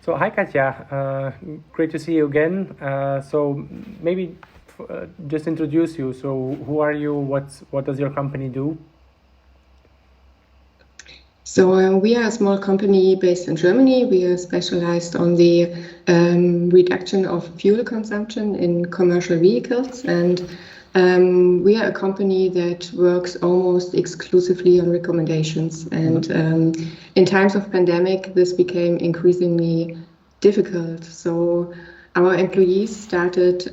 So hi Katja, great to see you again. So maybe just introduce you. So who are you? What does your company do? So we are a small company based in Germany. We are specialized on the reduction of fuel consumption in commercial vehicles, and we are a company that works almost exclusively on recommendations. And in times of pandemic, this became increasingly difficult. So our employees started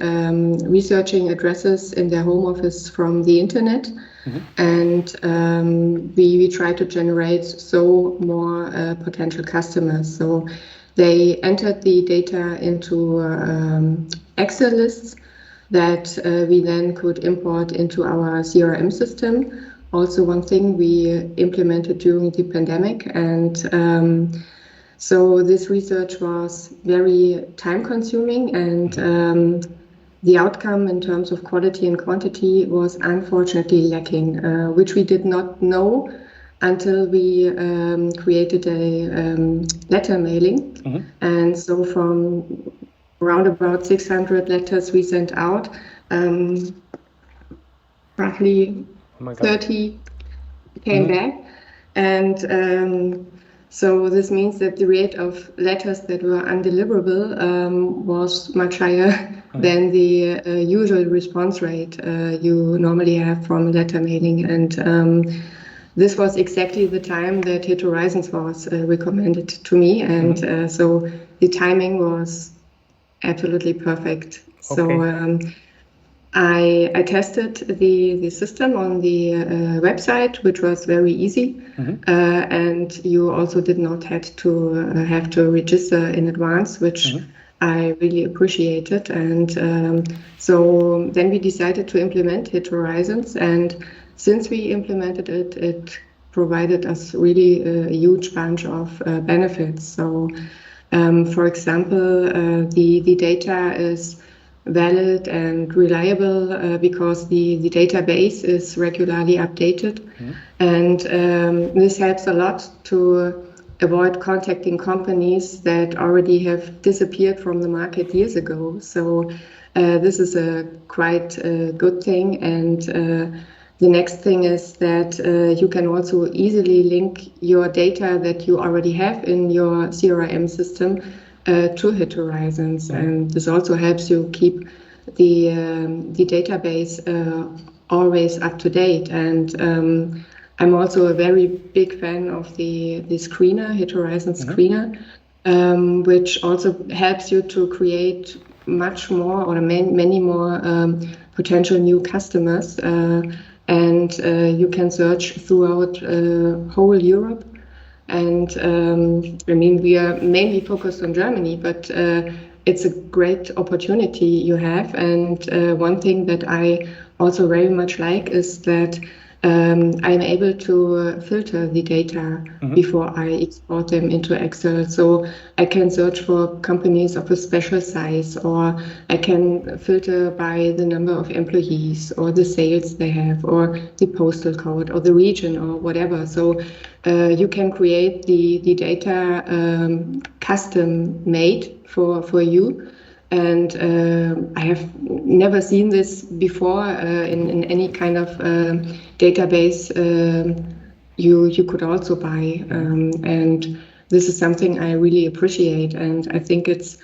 researching addresses in their home office from the internet. And we try to generate more potential customers. So they entered the data into Excel lists that we then could import into our CRM system. Also, one thing we implemented during the pandemic, and so this research was very time-consuming, and the outcome in terms of quality and quantity was unfortunately lacking, which we did not know until we created a letter mailing. And so from around about 600 letters we sent out, roughly 30 came back. And so this means that the rate of letters that were undeliverable was much higher than the usual response rate you normally have from letter mailing. And this was exactly the time that Hit Horizons was recommended to me. And so the timing was absolutely perfect. So I tested the system on the website, which was very easy, and you also did not have to register in advance, which I really appreciated. And so then we decided to implement Hit Horizons, and since we implemented it, it provided us really a huge bunch of benefits. So, for example, the data is valid and reliable because the database is regularly updated. And this helps a lot to avoid contacting companies that already have disappeared from the market years ago. So this is a quite good thing. And the next thing is that you can also easily link your data that you already have in your CRM system to Hit Horizons, and this also helps you keep the database always up to date. And I'm also a very big fan of the screener, Hit Horizons screener, which also helps you to create much more or many more potential new customers, and you can search throughout whole Europe. And I mean, we are mainly focused on Germany, but it's a great opportunity you have. And one thing that I also very much like is that I'm able to filter the data before I export them into Excel. So I can search for companies of a special size, or I can filter by the number of employees, or the sales they have, or the postal code, or the region, or whatever. So you can create the data custom made for you. And I have never seen this before in any kind of database you could also buy. And this is something I really appreciate. And I think it's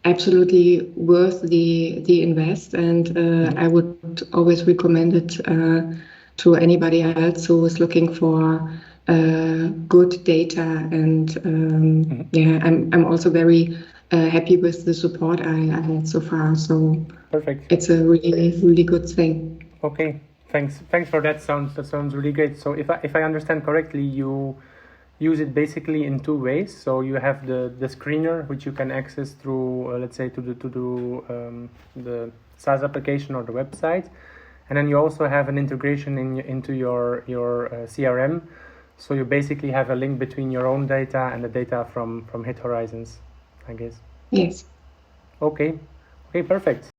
absolutely worth the invest. And I would always recommend it to anybody else who is looking for good data. And yeah, I'm also very happy with the support I had so far. So perfect. It's a really good thing. Okay, thanks for that. That sounds really great. So if I understand correctly, you use it basically in two ways. So you have the screener, which you can access through let's say to the SaaS application or the website, and then you also have an integration into your CRM. So you basically have a link between your own data and the data from Hit Horizons, I guess. Yes. Okay, perfect.